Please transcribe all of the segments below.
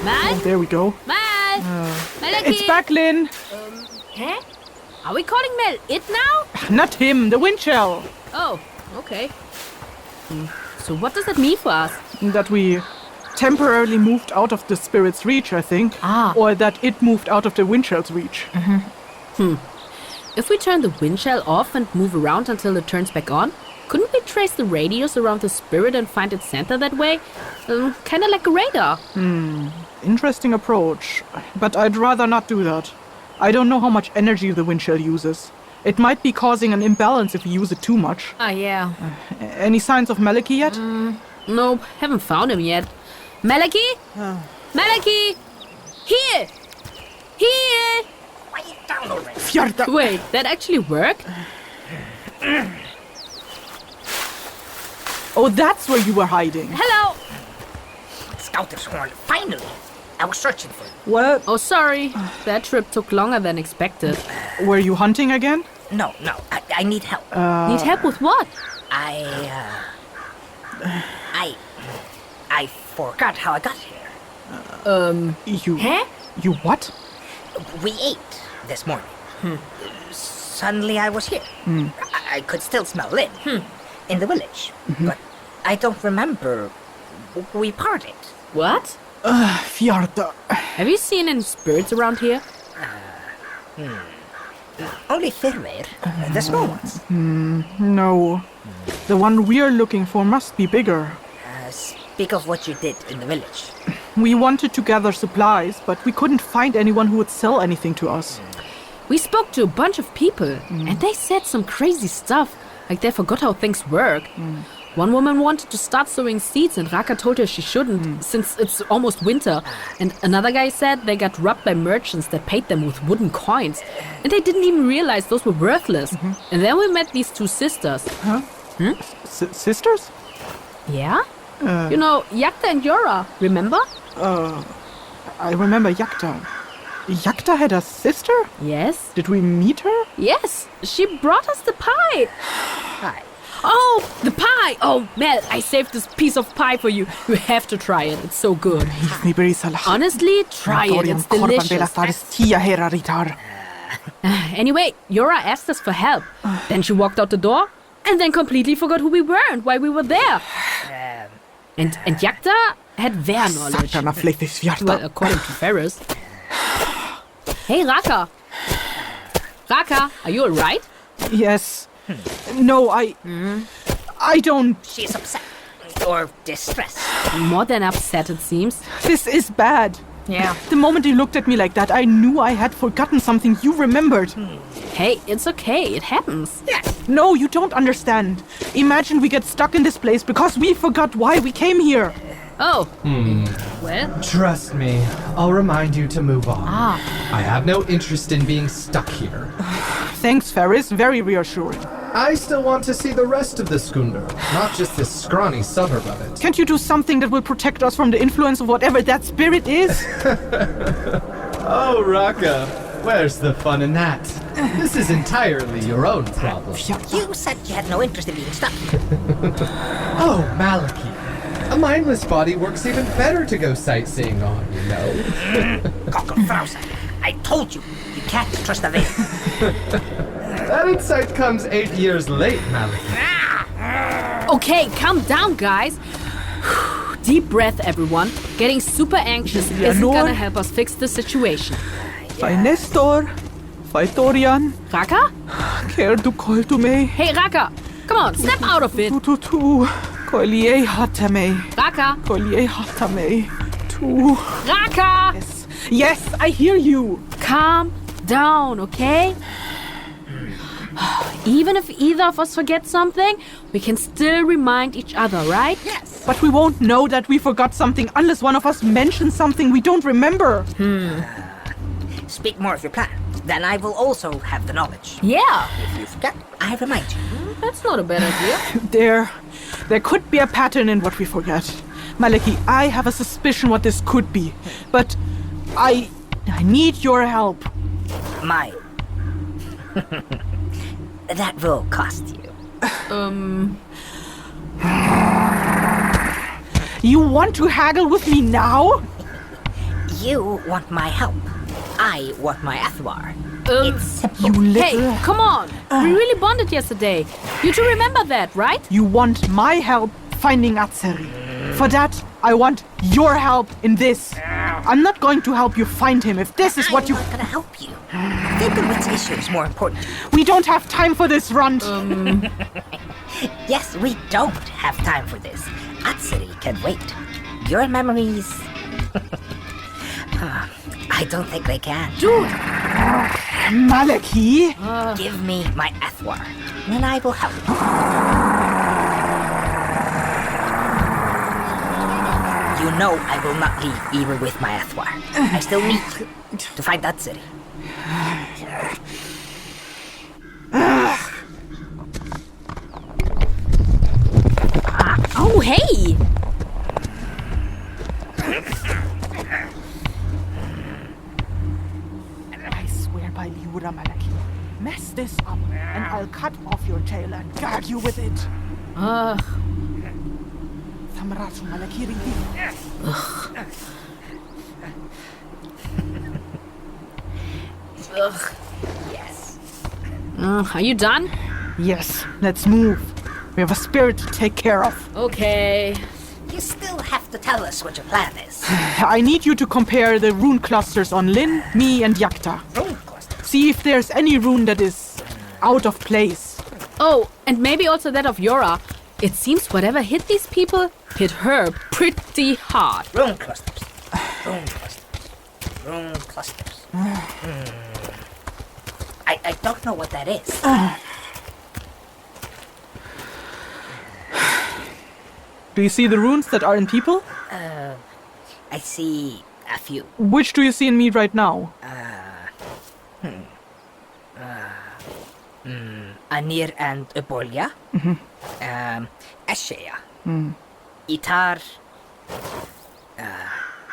Mal? Oh, there we go. Mal? Malaki? It's back, Lyn. Huh? Are we calling Mel it now? Not him, the wind shell. Oh, okay. So what does that mean for us? That we temporarily moved out of the spirit's reach, I think. Or that it moved out of the wind shell's reach. If we turn the wind shell off and move around until it turns back on, couldn't we trace the radius around the spirit and find its center that way? Kinda like a radar. Interesting approach. But I'd rather not do that. I don't know how much energy the wind shell uses. It might be causing an imbalance if we use it too much. Yeah. Any signs of Malaki yet? Nope, haven't found him yet. Malaki? Malaki! Here! Here! Quiet down already. Fjorda. Wait, that actually worked? Oh, that's where you were hiding. Hello! Scouter's horn, finally. I was searching for you. What? Oh, sorry. That trip took longer than expected. Were you hunting again? No, I need help. Need help with what? I forgot how I got here. You... Huh? You what? We ate this morning. Suddenly I was here. I could still smell Lyn in the village. But I don't remember. We parted. What? Fjorda. Have you seen any spirits around here? Only Ferryce, the small ones. No. The one we're looking for must be bigger. Speak of what you did in the village. We wanted to gather supplies, but we couldn't find anyone who would sell anything to us. We spoke to a bunch of people, and they said some crazy stuff, like they forgot how things work. One woman wanted to start sowing seeds, and Raka told her she shouldn't, since it's almost winter. And another guy said they got robbed by merchants that paid them with wooden coins, and they didn't even realize those were worthless. And then we met these two sisters. Sisters? Yeah? You know, Yakta and Yosha, remember? I remember Yakta. Yakta had a sister? Yes. Did we meet her? Yes, she brought us the pie. Hi. Oh, the pie! Oh, Mel, I saved this piece of pie for you. You have to try it. It's so good. Honestly, try it. It's delicious. Anyway, Yosha asked us for help. Then she walked out the door and then completely forgot who we were and why we were there. And Yakta had their knowledge. Well, according to Ferryce. Hey, Raka. Raka, are you alright? Yes. No, I don't... She's upset. Or distressed. More than upset, it seems. This is bad. Yeah. The moment you looked at me like that, I knew I had forgotten something you remembered. Hey, it's okay. It happens. Yes. No, you don't understand. Imagine we get stuck in this place because we forgot why we came here. Oh. Well? Trust me, I'll remind you to move on. I have no interest in being stuck here. Thanks, Ferryce. Very reassuring. I still want to see the rest of the schooner, not just this scrawny suburb of it. Can't you do something that will protect us from the influence of whatever that spirit is? Oh, Raka, where's the fun in that? This is entirely your own problem. You said you had no interest in being stuck. Oh, Malaki. A mindless body works even better to go sightseeing on, you know. Cockelfrausa. I told you, you can't trust a veil. That insight comes 8 years late, Malaki. Okay, calm down, guys. Deep breath, everyone. Getting super anxious isn't gonna help us fix the situation. Fai Nestor, fai Torian, Raka? care du call to me. Hey, Raka! Come on, step out of it! Tu, collier hatame, Raka! collier hatame, tu. Raka! Yes, I hear you. Calm down, okay? Even if either of us forget something, we can still remind each other, right? Yes. But we won't know that we forgot something unless one of us mentions something we don't remember. Speak more of your plan. Then I will also have the knowledge. Yeah. If you forget, I remind you. That's not a bad idea. There could be a pattern in what we forget. Malaki, I have a suspicion what this could be. But I need your help. Mine. That will cost you. You want to haggle with me now? You want my help. I want my Eyþór. It's simple. You little... Hey, come on! We really bonded yesterday. You two remember that, right? You want my help finding Atzeri. For that, I want your help in this. I'm not going to help you find him if this is what you... I'm not gonna help you. Viðarsson issue is more important. We don't have time for this, Runt. Yes, we don't have time for this. Atzeri can wait. Your memories... I don't think they can. Dude! Malaki? Give me my Eyþór, and I will help. You know I will not leave even with my Eyþór. I still need you to find Atzeri. Oh, hey! I swear by Liura, Malaki. Mess this up, and I'll cut off your tail and gag you with it. Thamratu Malaki Ridi. Yes. Are you done? Yes, let's move. We have a spirit to take care of. Okay. You still have to tell us what your plan is. I need you to compare the rune clusters on Lyn, me, and Yakta. Rune clusters. See if there's any rune that is out of place. Oh, and maybe also that of Yora. It seems whatever hit these people hit her pretty hard. Rune clusters. Rune clusters. Rune clusters. I don't know what that is. Do you see the runes that are in people? I see a few. Which do you see in me right now? Anir and Ebolja. Eshea. Itar.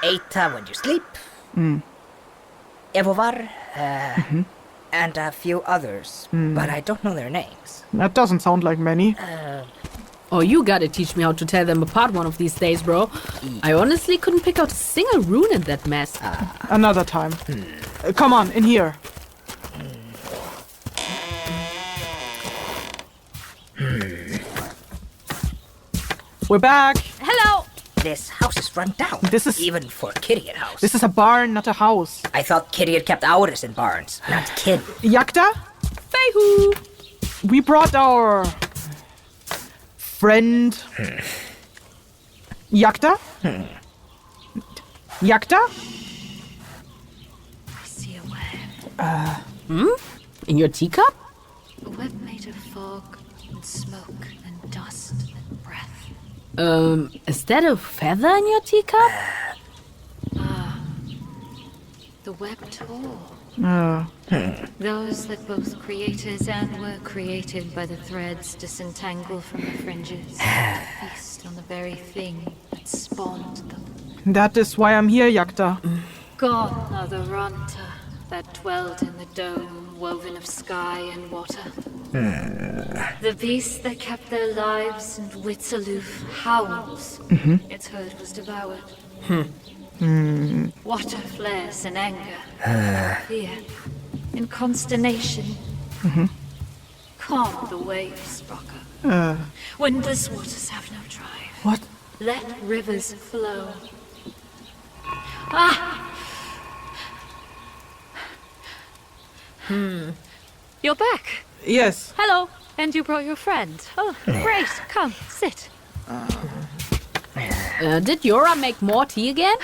Eyþór when you sleep. Evovar. And a few others. But I don't know their names. That doesn't sound like many. Oh, you gotta teach me how to tell them apart one of these days, bro. I honestly couldn't pick out a single rune in that mess. Another time. Come on, in here. We're back. Hello! This house is run down. This is- even for Kirir house. This is a barn, not a house. I thought Kirir kept ours in barns, not kin. Yakta, Feihu! we brought our friend. Yakta? Yakta? I see a web. In your teacup? A web made of fog and smoke and dust and breath. Is that a feather in your teacup? The web tore. Uh, Those that both created and were created by the threads disentangle from the fringes to feast on the very thing that spawned them. that is why I'm here, Yakta. Gone are the Ranta that dwelled in the dome woven of sky and water. The beast that kept their lives and wits aloof howls. Its herd was devoured. Water flares in anger, fear, in consternation. Calm the waves, Raka. Windless waters have no drive. What? Let rivers flow. You're back. Yes. Hello! And you brought your friend. Oh, great. Come, sit. Did Yora make more tea again?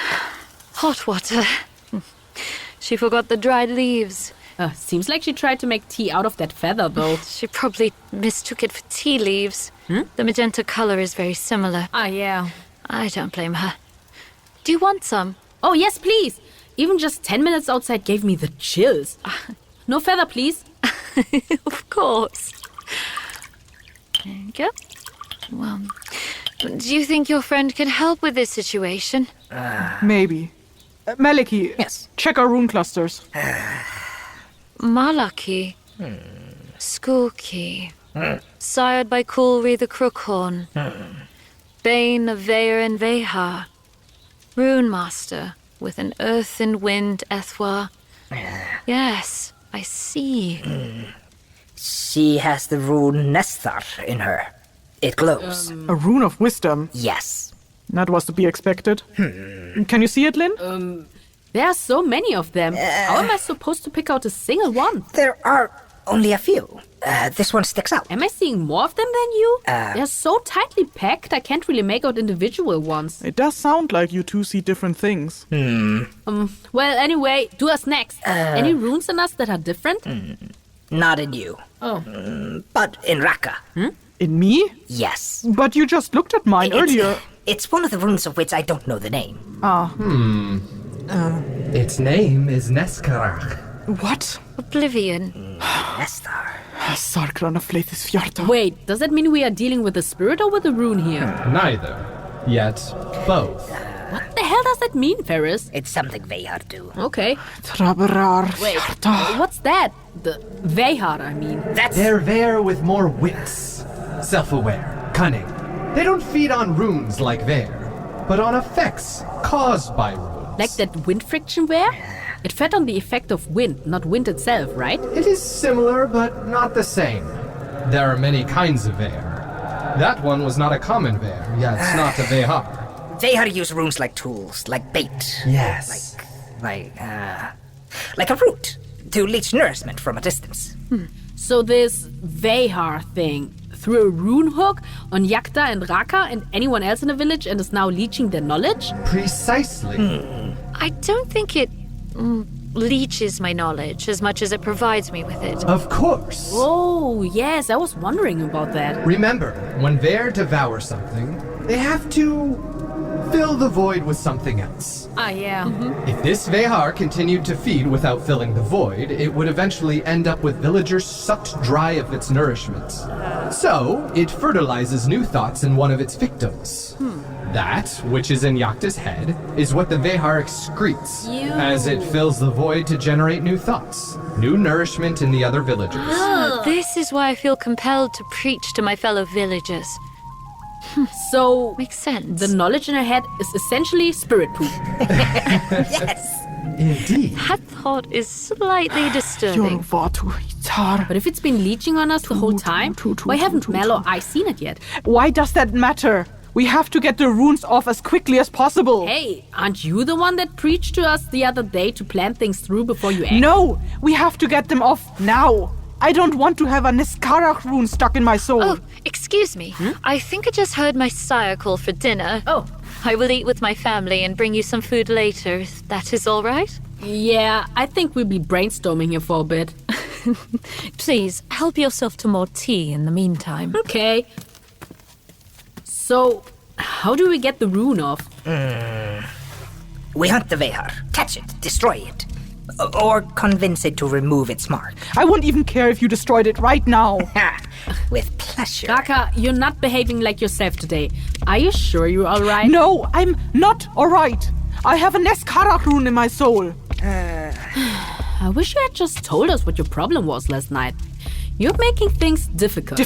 Hot water. She forgot the dried leaves. Seems like she tried to make tea out of that feather, though. She probably mistook it for tea leaves. The magenta color is very similar. Ah, yeah. I don't blame her. Do you want some? Oh, yes, please! Even just 10 minutes outside gave me the chills. No feather, please. Of course. There you go. Well, do you think your friend can help with this situation? Maybe. Malaki. Yes. Check our rune clusters. Malaki. Skoolki. Sired by Coolry the Crookhorn. Bane of Veir and Veha. Rune Master, with an earth and wind, Eyþór. Yes, I see. She has the rune Nestar in her. It glows. A rune of wisdom. Yes. That was to be expected. Can you see it, Lyn? There are so many of them. How am I supposed to pick out a single one? There are only a few. This one sticks out. Am I seeing more of them than you? They're so tightly packed, I can't really make out individual ones. It does sound like you two see different things. Well, anyway, do us next. Any runes in us that are different? Not in you. Oh. But in Raka. In me? Yes. But you just looked at mine earlier. It's one of the runes of which I don't know the name. Its name is Neskarach. What? Oblivion. Nestar. Sarkran of Fleithis Fjarta. Wait, does that mean we are dealing with a spirit or with a rune here? Neither. Yet, both. What the hell does that mean, Ferryce? It's something Vehar do. Okay. Traberar Wait, Fjarta. what's that? The Vehar, I mean. That's... They're there with more wits. Self-aware, cunning. They don't feed on runes like there, but on effects caused by runes. Like that wind friction ware? It fed on the effect of wind, not wind itself, right? It is similar, but not the same. There are many kinds of Vehr. That one was not a common Vehr, yet it's not a Vehar. Vehar use runes like tools, like bait. Yes. Like a root to leech nourishment from a distance. So this Vehar thing threw a rune hook on Yakta and Raka and anyone else in the village and is now leeching their knowledge? Precisely. I don't think it leeches my knowledge as much as it provides me with it. Of course. Oh, yes, I was wondering about that. Remember, when Vehr devour something, they have to fill the void with something else. Ah, yeah. If this Vehar continued to feed without filling the void, it would eventually end up with villagers sucked dry of its nourishment. So, it fertilizes new thoughts in one of its victims. That, which is in Yakta's head, is what the Vehar excretes, as it fills the void to generate new thoughts, new nourishment in the other villagers. This is why I feel compelled to preach to my fellow villagers. So, Makes sense. the knowledge in her head is essentially spirit poop. Yes. Indeed. That thought is slightly disturbing. Yorvatu Itar. But if it's been leeching on us the whole time, why haven't Mel or I seen it yet? Why does that matter? We have to get the runes off as quickly as possible. Hey, aren't you the one that preached to us the other day to plan things through before you act? No, we have to get them off now. I don't want to have a Neskarach rune stuck in my soul. Oh, excuse me. I think I just heard my sire call for dinner. Oh. I will eat with my family and bring you some food later, if that is all right. Yeah, I think we'll be brainstorming here for a bit. Please, help yourself to more tea in the meantime. Okay. So, how do we get the rune off? We hunt the Vehar, catch it, destroy it. Or convince it to remove its mark. I won't even care if you destroyed it right now. With pleasure. Raka, you're not behaving like yourself today. Are you sure you're alright? No, I'm not alright. I have a Neskarach rune in my soul. I wish you had just told us what your problem was last night. You're making things difficult.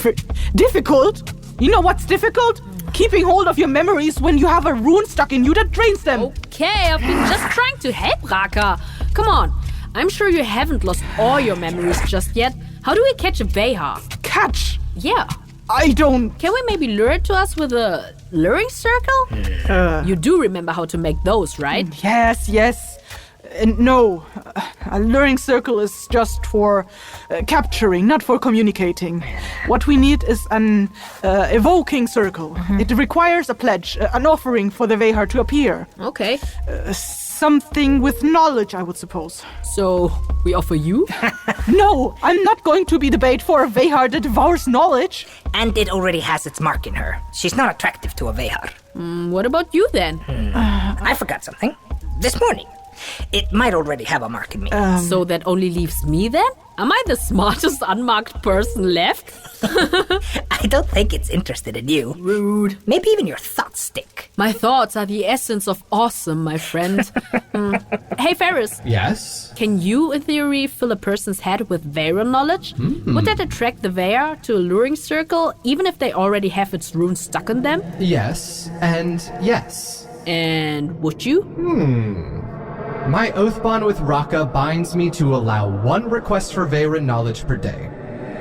Difficult? You know what's difficult? Keeping hold of your memories when you have a rune stuck in you that drains them. Okay, I've been just trying to help, Raka. Come on. I'm sure you haven't lost all your memories just yet. How do we catch a Vehar? Catch? Yeah. I don't... Can we maybe lure it to us with a luring circle? You do remember how to make those, right? Yes. No, a luring circle is just for capturing, not for communicating. What we need is an evoking circle. It requires a pledge, an offering for the Vehar to appear. Okay. Something with knowledge, I would suppose. So, we offer you? No, I'm not going to be the bait for a Vehar that devours knowledge. And it already has its mark in her. She's not attractive to a Vehar. What about you then? I forgot something. This morning. It might already have a mark in me. So that only leaves me then? Am I the smartest unmarked person left? I don't think it's interested in you. Rude. Maybe even your thoughts stink. My thoughts are the essence of awesome, my friend. Hey, Ferryce. Yes? Can you, in theory, fill a person's head with Vehar knowledge? Would that attract the Vehar to a luring circle, even if they already have its rune stuck in them? Yes, and yes. And would you? My oath bond with Raka binds me to allow one request for Veyran knowledge per day.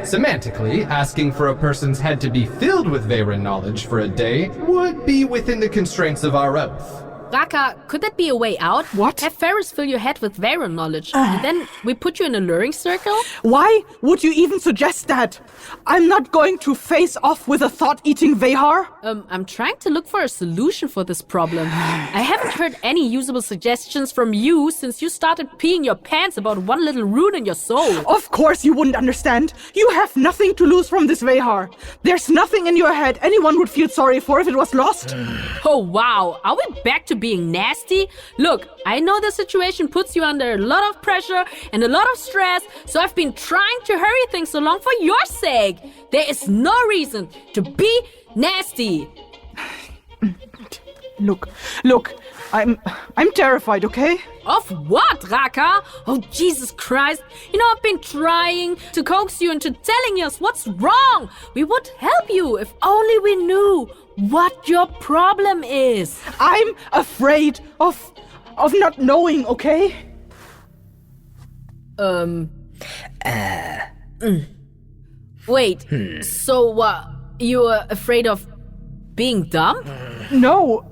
Semantically, asking for a person's head to be filled with Veyran knowledge for a day would be within the constraints of our oath. Raka, could that be a way out? What? Have Ferryce fill your head with Veyran knowledge, and then we put you in a luring circle? Why would you even suggest that? I'm not going to face off with a thought-eating Vehar. I'm trying to look for a solution for this problem. I haven't heard any usable suggestions from you since you started peeing your pants about one little rune in your soul. Of course you wouldn't understand. You have nothing to lose from this Vehar. There's nothing in your head anyone would feel sorry for if it was lost. Oh, wow. Are we back to being nasty? Look, I know the situation puts you under a lot of pressure and a lot of stress, so I've been trying to hurry things along for your sake. There is no reason to be nasty. Look, I'm terrified, okay? Of what, Raka? Oh, Jesus Christ. You know, I've been trying to coax you into telling us what's wrong. We would help you if only we knew what your problem is. I'm afraid of not knowing, okay? Wait, so you're afraid of being dumb? No.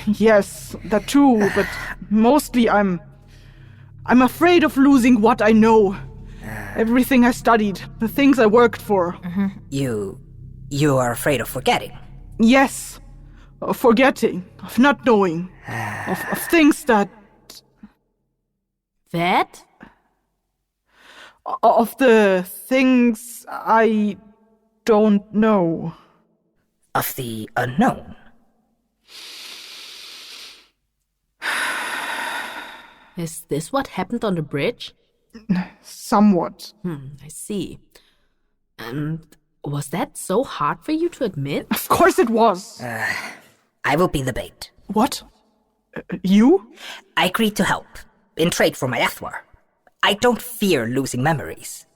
Yes, that too, but mostly I'm afraid of losing what I know. Everything I studied, the things I worked for. You are afraid of forgetting? Yes, of forgetting, of not knowing, of things that... That? Of the things I don't know. Of the unknown? Is this what happened on the bridge? Somewhat. I see. And was that so hard for you to admit? Of course it was. I will be the bait. What? You? I agreed to help, in trade for my Eyþór. I don't fear losing memories.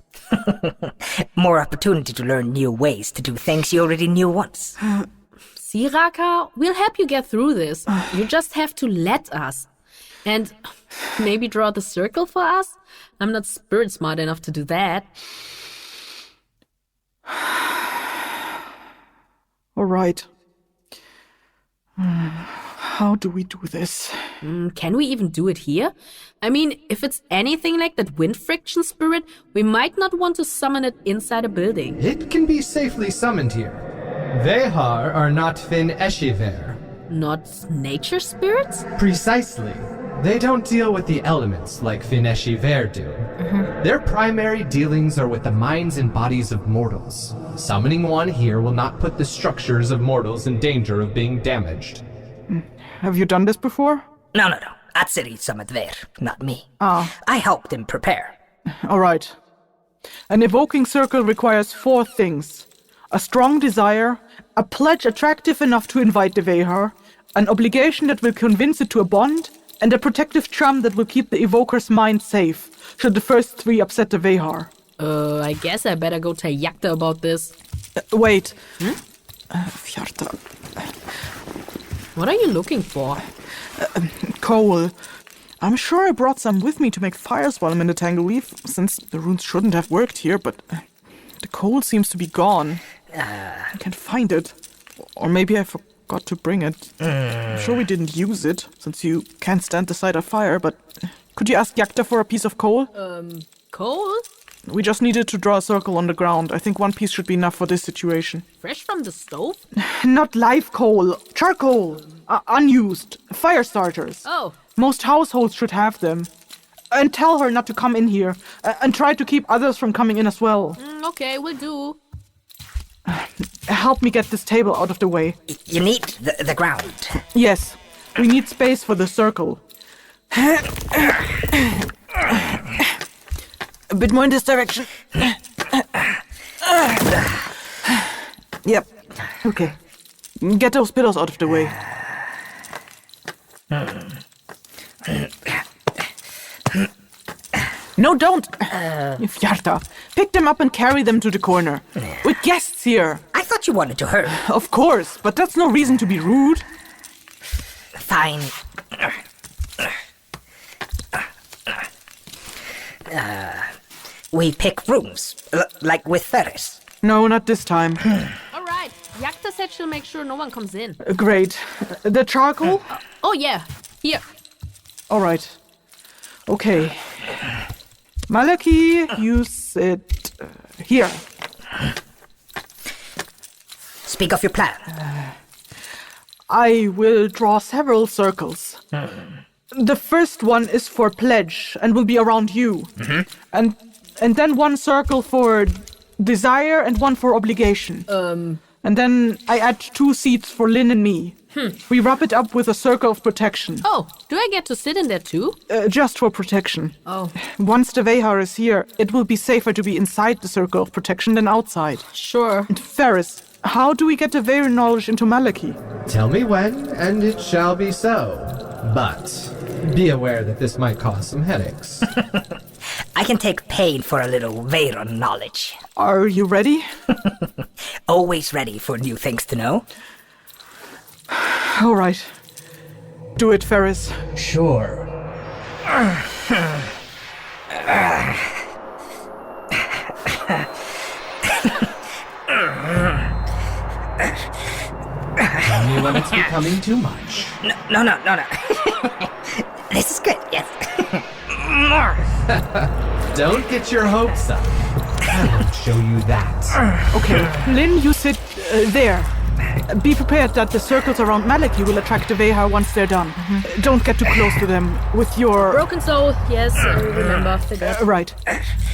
More opportunity to learn new ways to do things you already knew once. See, Raka, we'll help you get through this. You just have to let us. And maybe draw the circle for us? I'm not spirit smart enough to do that. All right. How do we do this? Can we even do it here? I mean, if it's anything like that wind friction spirit, we might not want to summon it inside a building. It can be safely summoned here. Vehar are not fin eshiver. Not nature spirits? Precisely. They don't deal with the elements like fin eshiver do. Their primary dealings are with the minds and bodies of mortals. Summoning one here will not put the structures of mortals in danger of being damaged. Have you done this before? No. Atsiri summoned there, not me. Ah. I helped him prepare. All right. An evoking circle requires 4 things. A strong desire, a pledge attractive enough to invite the Vehar, an obligation that will convince it to a bond, and a protective charm that will keep the evoker's mind safe, should the first 3 upset the Vehar. I guess I better go tell Yakta about this. Wait. Fjarta. What are you looking for? Coal. I'm sure I brought some with me to make fires while I'm in the Tangle Leaf, since the runes shouldn't have worked here, but the coal seems to be gone. I can't find it. Or maybe I forgot to bring it. I'm sure we didn't use it, since you can't stand the sight of fire, but could you ask Yakta for a piece of coal? Coal? We just needed to draw a circle on the ground. I think 1 piece should be enough for this situation. Fresh from the stove? Not live coal. Charcoal. Unused. Fire starters. Oh. Most households should have them. And tell her not to come in here. And try to keep others from coming in as well. Okay, will do. Help me get this table out of the way. You need the ground. Yes. We need space for the circle. A bit more in this direction. Yep. Okay. Get those pillows out of the way. No, don't! Yarta, pick them up and carry them to the corner. With guests here. I thought you wanted to hurt. Of course, but that's no reason to be rude. Fine. We pick rooms, like with Ferryce. No, not this time. All right. Yakta said she'll make sure no one comes in. Great. The charcoal? Oh, yeah. Here. All right. Okay. Malaki, you sit here. Speak of your plan. I will draw several circles. The first one is for pledge and will be around you. And then one circle for desire and one for obligation. And then I add 2 seats for Lyn and me. We wrap it up with a circle of protection. Oh, do I get to sit in there too? Just for protection. Oh. Once the Vehar is here, it will be safer to be inside the circle of protection than outside. Sure. And Ferryce, how do we get the Vehar knowledge into Malaki? Tell me when, and it shall be so. But be aware that this might cause some headaches. I can take pain for a little Veyron knowledge. Are you ready? Always ready for new things to know. All right. Do it, Ferryce. Sure. Tell me when it's becoming too much. No. This is good, yes. More. Don't get your hopes up. I won't show you that. Okay, Lyn, you sit there. Be prepared that the circles around Malaki will attract the Vehar once they're done. Don't get too close to them with your... Broken soul, yes, I remember. Forget. Right.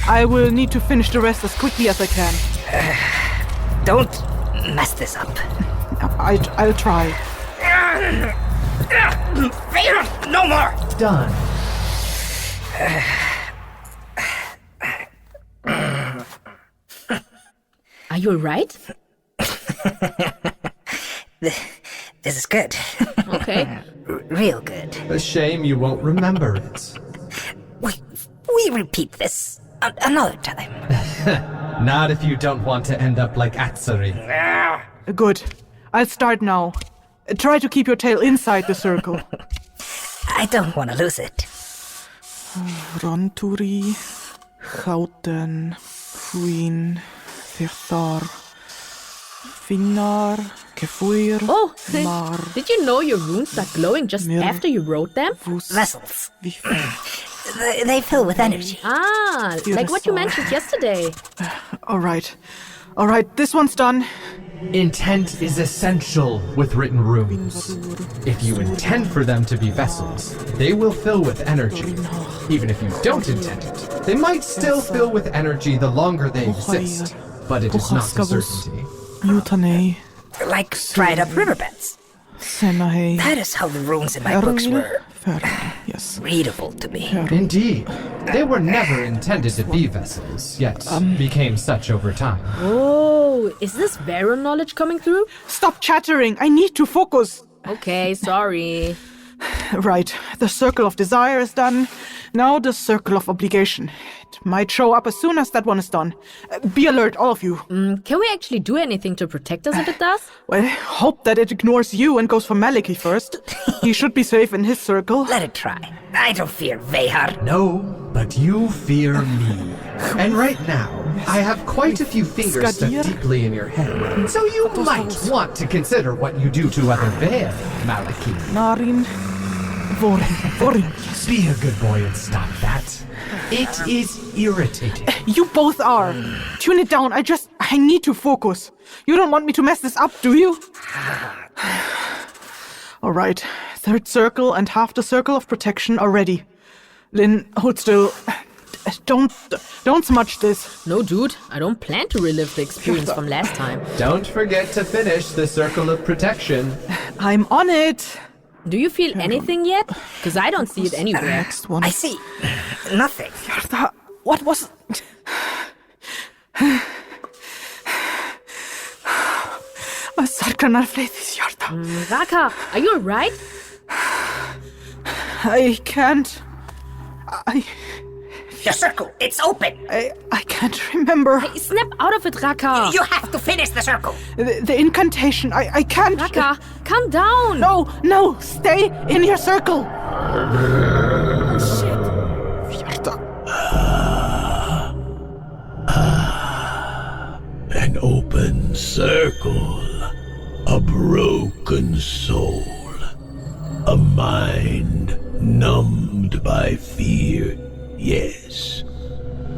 I will need to finish the rest as quickly as I can. Don't mess this up. I'll try. Veyron, no more! Done. Are you alright? This is good. Okay. Real good. A shame you won't remember it. We repeat this another time. Not if you don't want to end up like Atsari. Good. I'll start now. Try to keep your tail inside the circle. I don't want to lose it. Ronturi, Gouten, Queen, Eyþór, Finnar, Kessir, Oh, Mar, did you know your runes start glowing just after you wrote them? Vessels. They fill with energy. Ah, like what you mentioned yesterday. All right, this one's done. Intent is essential with written runes. If you intend for them to be vessels, they will fill with energy. Even if you don't intend it, they might still fill with energy the longer they exist. But it is not a certainty. Yutanei, Like dried up riverbeds. Senahei, That is how the runes in my books were yes. readable to me. Indeed. They were never intended to be vessels, yet became such over time. Oh, is this Veyron knowledge coming through? Stop chattering, I need to focus. Okay, sorry. Right, the circle of desire is done. Now the circle of obligation. It might show up as soon as that one is done. Be alert, all of you. Can we actually do anything to protect us if it does? Well, hope that it ignores you and goes for Malaki first. He should be safe in his circle. Let it try. I don't fear Vehar. No, but you fear me. And right now, I have quite a few fingers stuck Skadir. deeply in your head. So you might want to consider what you do to other Veil, Malaki. Narin, Vorin. Be a good boy and stop that. It is irritating. You both are. Tune it down. I need to focus. You don't want me to mess this up, do you? All right. Third circle and half the circle of protection are ready. Lyn, hold still. Don't smudge this. No, dude, I don't plan to relive the experience from last time. Don't forget to finish the circle of protection. I'm on it. Do you feel anything yet? Because I don't see it anywhere. Next one. I see. Nothing. What was... Raka, are you alright? I can't... The circle, it's open. I can't remember. Snap out of it, Raka. You have to finish the circle. The incantation, I can't... Raka, calm down. No, stay in your circle. Shit. open circle, a broken soul, a mind numbed by fear, yes,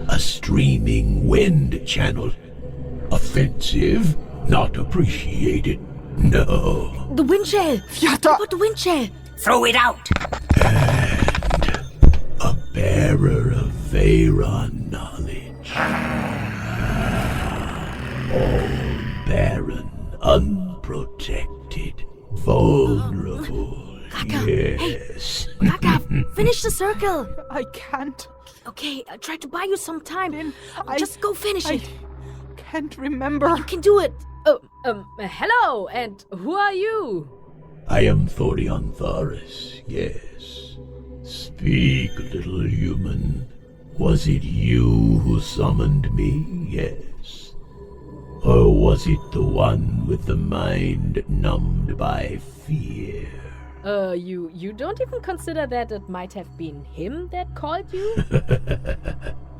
a streaming wind channel, offensive, not appreciated, no. The wind shell! Yakta! About the wind shell! Throw it out! A bearer of Veyron knowledge. All barren, unprotected, vulnerable, Raka, yes. Raka, finish the circle! I can't. Okay, I'll try to buy you some time. Lyn, Just go finish I it. can't remember. You can do it. Hello, and who are you? I am þorianþaris, yes. Speak, little human. Was it you who summoned me, yes? Or was it the one with the mind numbed by fear? You don't even consider that it might have been him that called you?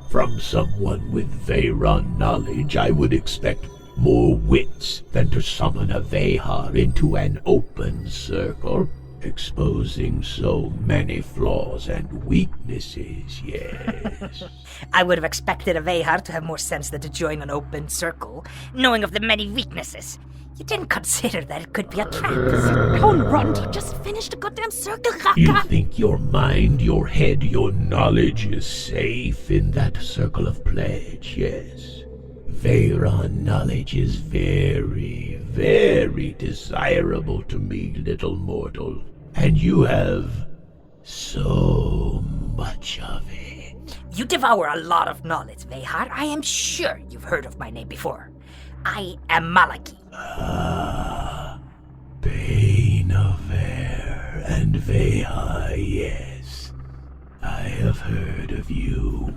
From someone with Veyron knowledge, I would expect more wits than to summon a Vehar into an open circle, exposing so many flaws and weaknesses, yes. I would have expected a Vehar to have more sense than to join an open circle, knowing of the many weaknesses. You didn't consider that it could be a trap. Don't run! Just finish the goddamn circle, You Raka! think your mind, your head, your knowledge is safe in that circle of pledge, yes. Veyron knowledge is very, very desirable to me, little mortal. And you have so much of it. You devour a lot of knowledge, Vehar. I am sure you've heard of my name before. I am Malaki. Bane of Air and Vehar, yes. I have heard of you.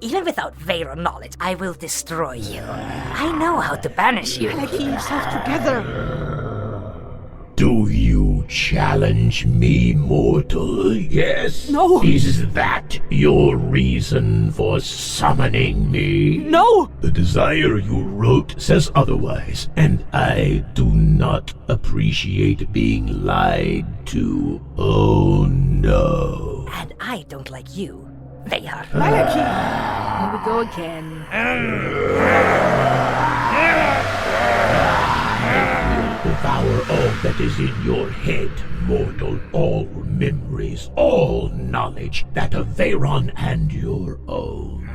Even without Veyron knowledge, I will destroy you. I know how to banish you. Keep yourself together. Do you challenge me, mortal? Yes? No. Is that your reason for summoning me? No! The desire you wrote says otherwise, and I do not appreciate being lied to. Oh no. And I don't like you, Vehar. Here we go again. Devour all that is in your head, mortal, all memories, all knowledge, that of Veyron and your own.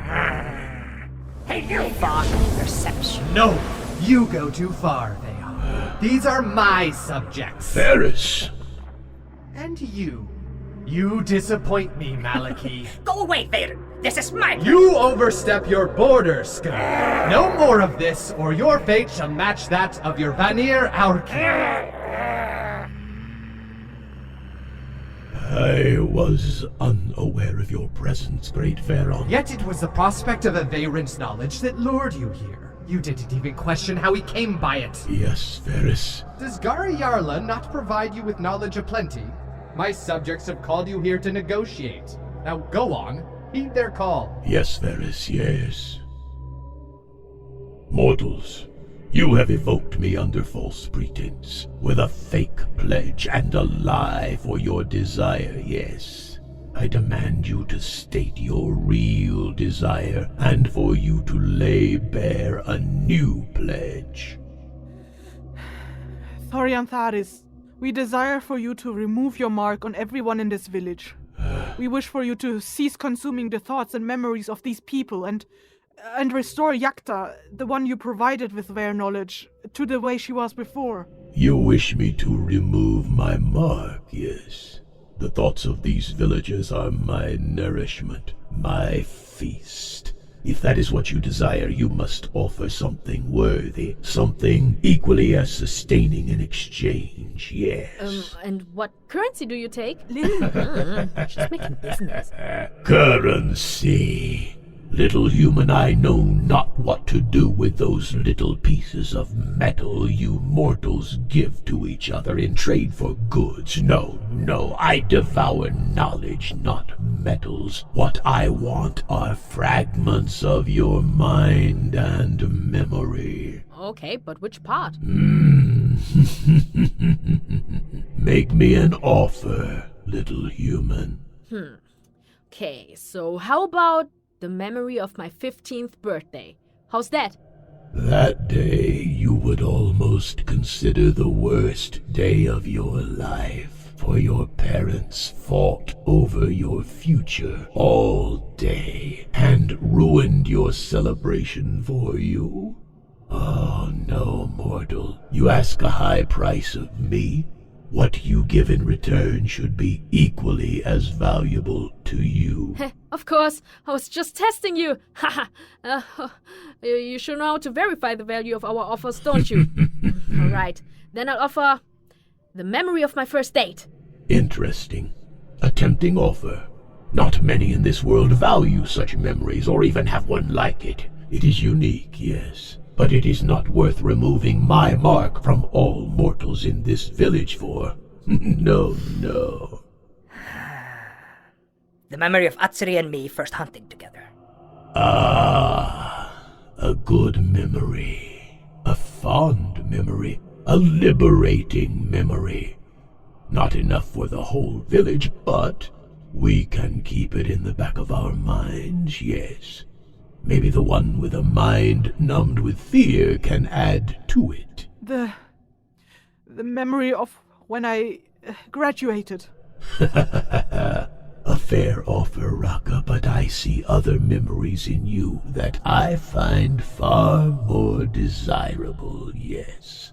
Hey, you fog perception. No, you go too far, Veyron. These are my subjects. Ferryce. And you disappoint me, Malaki. Go away, Veyron. This is my... You overstep your borders, scum. No more of this, or your fate shall match that of your Vanir Auril. I was unaware of your presence, great Veyron. Yet it was the prospect of a Veyron's knowledge that lured you here. You didn't even question how he came by it. Yes, Ferryce. Does Gari Yarla not provide you with knowledge aplenty? My subjects have called you here to negotiate. Now go on, heed their call. Yes, Ferryce, yes. Mortals, you have evoked me under false pretense, with a fake pledge and a lie for your desire, yes. I demand you to state your real desire, and for you to lay bare a new pledge. þorianþaris, we desire for you to remove your mark on everyone in this village. We wish for you to cease consuming the thoughts and memories of these people and restore Yakta, the one you provided with their knowledge, to the way she was before. You wish me to remove my mark, yes. The thoughts of these villagers are my nourishment, my feast. If that is what you desire, you must offer something worthy, something equally as sustaining in exchange, yes. And what currency do you take? Lyn, She's making business. Currency. Little human, I know not what to do with those little pieces of metal you mortals give to each other in trade for goods. No, I devour knowledge, not metals. What I want are fragments of your mind and memory. Okay, but which part? Make me an offer, little human. Okay, so how about the memory of my 15th birthday? How's that? That day you would almost consider the worst day of your life, for your parents fought over your future all day and ruined your celebration for you. Oh, no, mortal. You ask a high price of me. What you give in return should be equally as valuable to you. Of course, I was just testing you. Haha. You should know how to verify the value of our offers, don't you? All right, then I'll offer the memory of my first date. Interesting. A tempting offer. Not many in this world value such memories or even have one like it. It is unique, yes. But it is not worth removing my mark from all mortals in this village for. No. The memory of Atsiri and me first hunting together. Ah, a good memory. A fond memory. A liberating memory. Not enough for the whole village, but we can keep it in the back of our minds, yes. Maybe the one with a mind numbed with fear can add to it. The memory of when I graduated. A fair offer, Raka, but I see other memories in you that I find far more desirable, yes.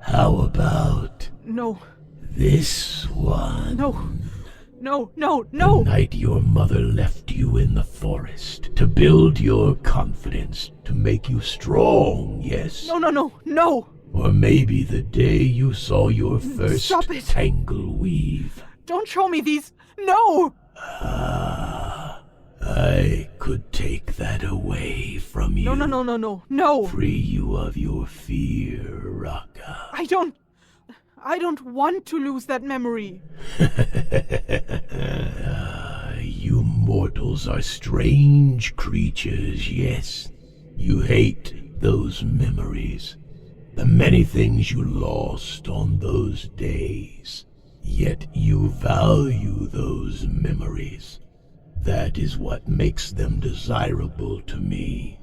How about... No. This one? No. The night your mother left you in the forest to build your confidence, to make you strong, yes? No. Or maybe the day you saw your first Stop it. tangle weave. Don't show me these. No. I could take that away from you. No. Free you of your fear, Raka. I don't want to lose that memory. You mortals are strange creatures, yes. You hate those memories, the many things you lost on those days. Yet you value those memories. That is what makes them desirable to me.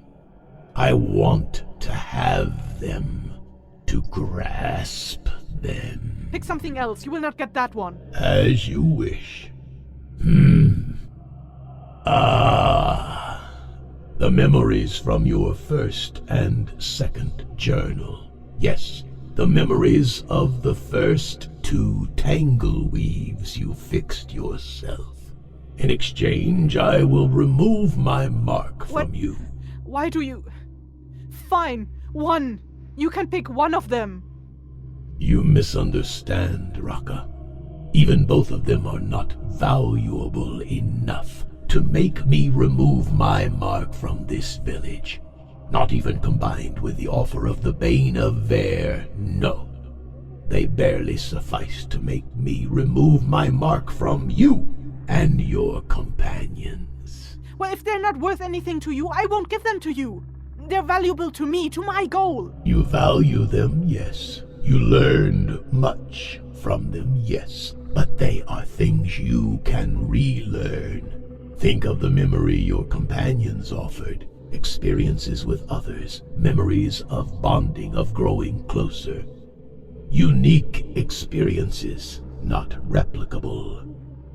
I want to have them, to grasp them. Pick something else. You will not get that one. As you wish. The memories from your first and second journal. Yes, the memories of the first 2 tangle weaves you fixed yourself. In exchange, I will remove my mark from you. Why do you... Fine, one. You can pick one of them. You misunderstand, Raka. Even both of them are not valuable enough to make me remove my mark from this village. Not even combined with the offer of the Bane of Ver, no. They barely suffice to make me remove my mark from you and your companions. Well, if they're not worth anything to you, I won't give them to you. They're valuable to me, to my goal. You value them, yes. You learned much from them, yes. But they are things you can relearn. Think of the memory your companions offered. Experiences with others. Memories of bonding, of growing closer. Unique experiences, not replicable.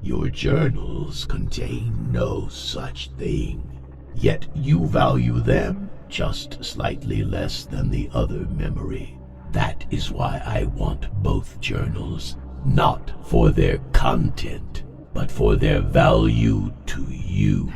Your journals contain no such thing. Yet you value them just slightly less than the other memory. That is why I want both journals, not for their content, but for their value to you.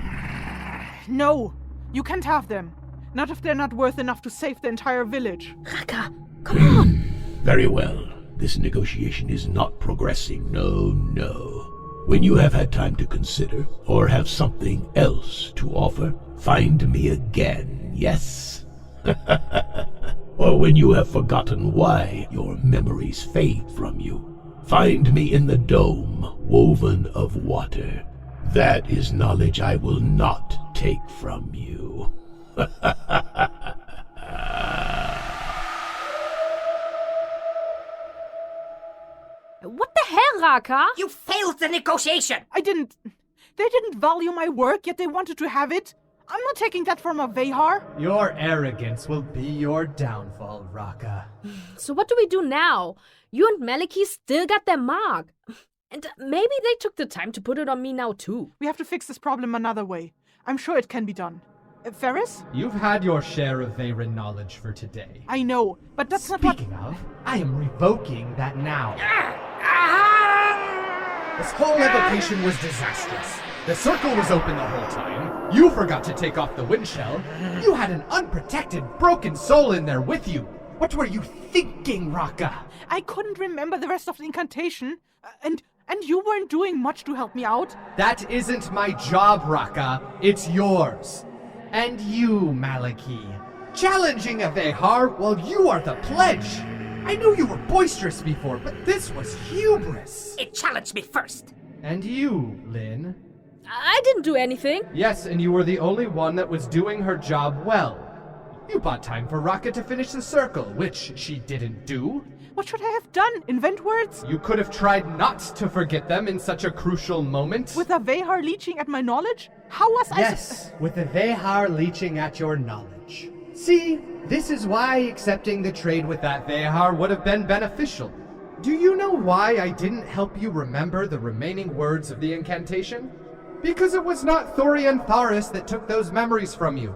No, you can't have them. Not if they're not worth enough to save the entire village. Raka, come on. Very well. This negotiation is not progressing, no. When you have had time to consider, or have something else to offer, find me again, yes? Or when you have forgotten why your memories fade from you, find me in the dome, woven of water. That is knowledge I will not take from you. What the hell, Raka? You failed the negotiation! They didn't value my work, yet they wanted to have it. I'm not taking that from a Vehar. Your arrogance will be your downfall, Raka. So what do we do now? You and Malaki still got their mark. And maybe they took the time to put it on me now too. We have to fix this problem another way. I'm sure it can be done. Ferryce? You've had your share of Veyran knowledge for today. I know, but that's not what... Speaking of, I am revoking that now. This whole evocation was disastrous. The circle was open the whole time. You forgot to take off the wind shell. You had an unprotected, broken soul in there with you. What were you thinking, Raka? I couldn't remember the rest of the incantation, and you weren't doing much to help me out. That isn't my job, Raka. It's yours. And you, Malaki. Challenging a Vehar while you are the pledge. I knew you were boisterous before, but this was hubris. It challenged me first. And you, Lyn? I didn't do anything. Yes, and you were the only one that was doing her job well. You bought time for Raka to finish the circle, which she didn't do. What should I have done? Invent words? You could have tried not to forget them in such a crucial moment. With a Vehar leeching at my knowledge? How was I... Yes, with a Vehar leeching at your knowledge. See, this is why accepting the trade with that Vehar would have been beneficial. Do you know why I didn't help you remember the remaining words of the incantation? Because it was not þorianþaris that took those memories from you.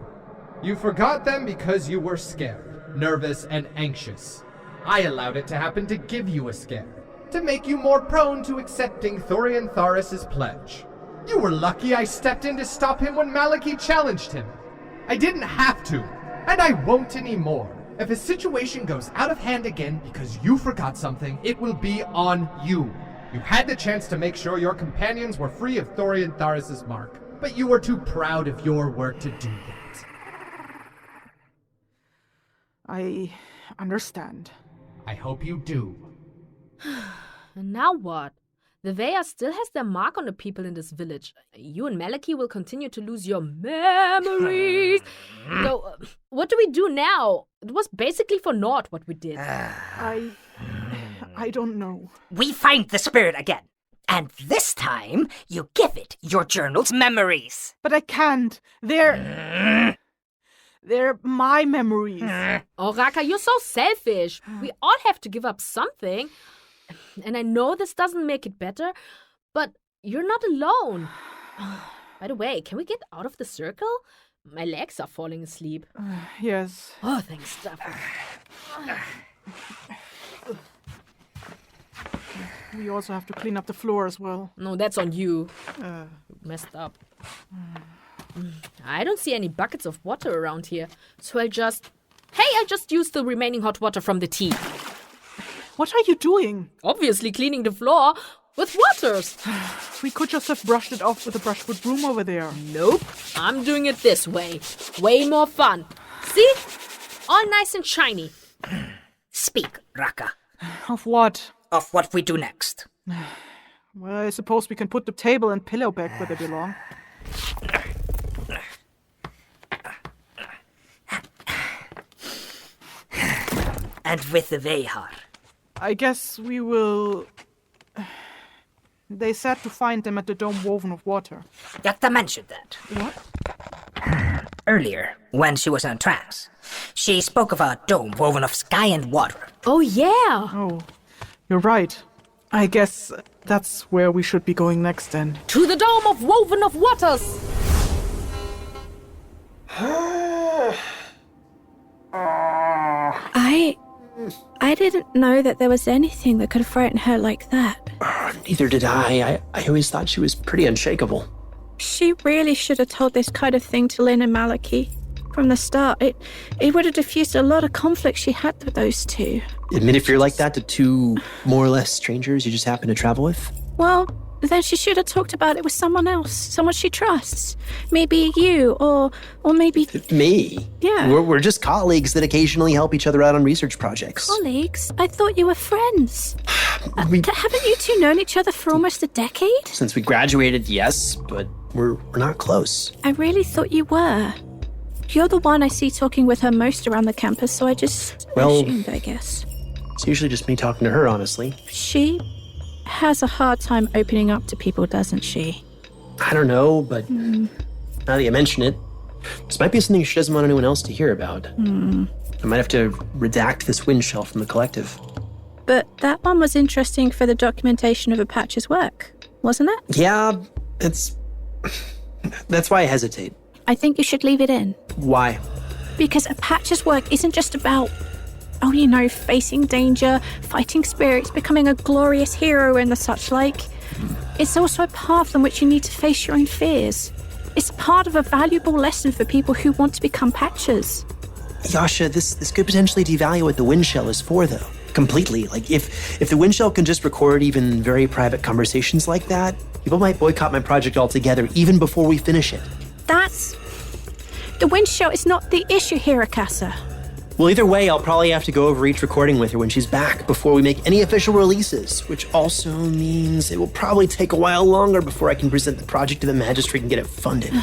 You forgot them because you were scared, nervous, and anxious. I allowed it to happen to give you a scare, to make you more prone to accepting þorianþaris' pledge. You were lucky I stepped in to stop him when Malaki challenged him. I didn't have to, and I won't anymore. If a situation goes out of hand again because you forgot something, it will be on you. You had the chance to make sure your companions were free of þorianþaris' mark, but you were too proud of your work to do that. I understand. I hope you do. And now what? The Veya still has their mark on the people in this village. You and Malaki will continue to lose your memories. So, what do we do now? It was basically for naught what we did. I don't know. We find the spirit again. And this time, you give it your journal's memories. But I can't. They're my memories. Oh, Raka, you're so selfish. We all have to give up something. And I know this doesn't make it better, but you're not alone. By the way, can we get out of the circle? My legs are falling asleep. Yes. Oh, thanks, stuff. We also have to clean up the floor as well. No, that's on you. Messed up. I don't see any buckets of water around here, so I just used the remaining hot water from the tea. What are you doing? Obviously cleaning the floor with waters. We could just have brushed it off with a brushwood broom over there. Nope, I'm doing it this way. Way more fun. See? All nice and shiny. Speak, Raka. Of what? Of what we do next. Well, I suppose we can put the table and pillow back where they belong. And with the Vehar. I guess we will... They said to find them at the dome woven of water. Yakta mentioned that. What? Earlier, when she was in trance, she spoke of a dome woven of sky and water. Oh, yeah. Oh, you're right. I guess that's where we should be going next then. To the dome of woven of waters. I didn't know that there was anything that could frighten her like that. Neither did I. I always thought she was pretty unshakable. She really should have told this kind of thing to Lyn and Malaki. From the start, it would have diffused a lot of conflict she had with those two. Admit if you're like that to two more or less strangers you just happen to travel with? Well, then she should have talked about it with someone else, someone she trusts. Maybe you, or maybe... Me? Yeah. We're just colleagues that occasionally help each other out on research projects. Colleagues? I thought you were friends. Haven't you two known each other for almost a decade? Since we graduated, yes, but we're not close. I really thought you were. You're the one I see talking with her most around the campus, so I just assumed, I guess. It's usually just me talking to her, honestly. She has a hard time opening up to people, doesn't she? I don't know, but now that you mention it, this might be something she doesn't want anyone else to hear about. I might have to redact this wind shell from the collective. But that one was interesting for the documentation of Apache's work, wasn't it? Yeah, that's why I hesitate. I think you should leave it in. Why? Because Apache's work isn't just about, facing danger, fighting spirits, becoming a glorious hero and the such like. It's also a path on which you need to face your own fears. It's part of a valuable lesson for people who want to become patchers. Yosha, this could potentially devalue what the wind shell is for, though. Completely. Like, if the wind shell can just record even very private conversations like that, people might boycott my project altogether, even before we finish it. The wind shell is not the issue here, Akasa. Well, either way, I'll probably have to go over each recording with her when she's back before we make any official releases, which also means it will probably take a while longer before I can present the project to the magistrate and get it funded.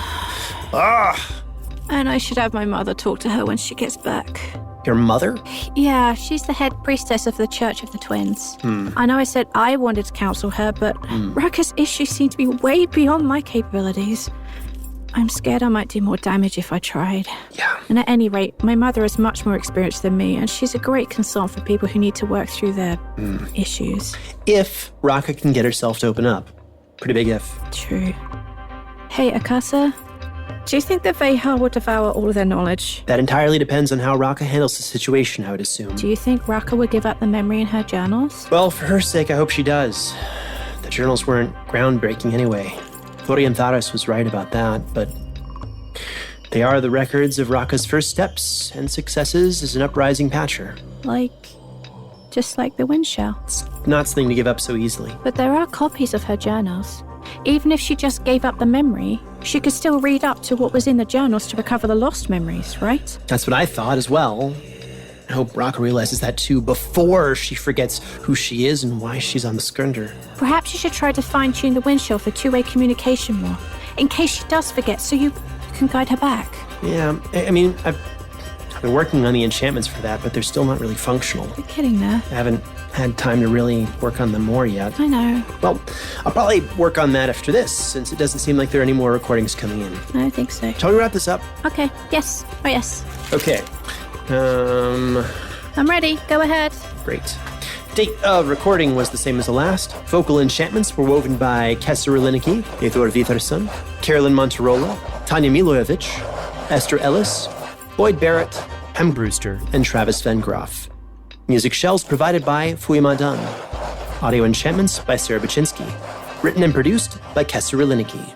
And I should have my mother talk to her when she gets back. Your mother? Yeah, she's the head priestess of the Church of the Twins. I know I said I wanted to counsel her, but Raka's issues seem to be way beyond my capabilities. I'm scared I might do more damage if I tried. Yeah. And at any rate, my mother is much more experienced than me, and she's a great concern for people who need to work through their issues. If Raka can get herself to open up. Pretty big if. True. Hey, Akasa, do you think that Veha will devour all of their knowledge? That entirely depends on how Raka handles the situation, I would assume. Do you think Raka would give up the memory in her journals? Well, for her sake, I hope she does. The journals weren't groundbreaking anyway. þorianþaris was right about that, but they are the records of Raka's first steps and successes as an uprising patcher. Just like the wind shell. It's not something to give up so easily. But there are copies of her journals. Even if she just gave up the memory, she could still read up to what was in the journals to recover the lost memories, right? That's what I thought as well. I hope Raka realizes that too before she forgets who she is and why she's on the Skirnder. Perhaps you should try to fine-tune the wind shell for two-way communication more, in case she does forget, so you can guide her back. Yeah, I mean, I've been working on the enchantments for that, but they're still not really functional. You're kidding there. I haven't had time to really work on them more yet. I know. Well, I'll probably work on that after this, since it doesn't seem like there are any more recordings coming in. I don't think so. Shall we wrap this up? Okay, yes. Oh, yes. Okay. I'm ready. Go ahead. Great. Date of recording was the same as the last. Vocal enchantments were woven by Kessir Riliniki, Eyþór Viðarsson, Carollyn Monterola, Tanja Milojevic, Ester Ellise, Barrett, Brewster, and Travis Vengroff. Music shells provided by Fuyamadan. Audio enchantments by Sarah Baczynski. Written and produced by Kessir Riliniki.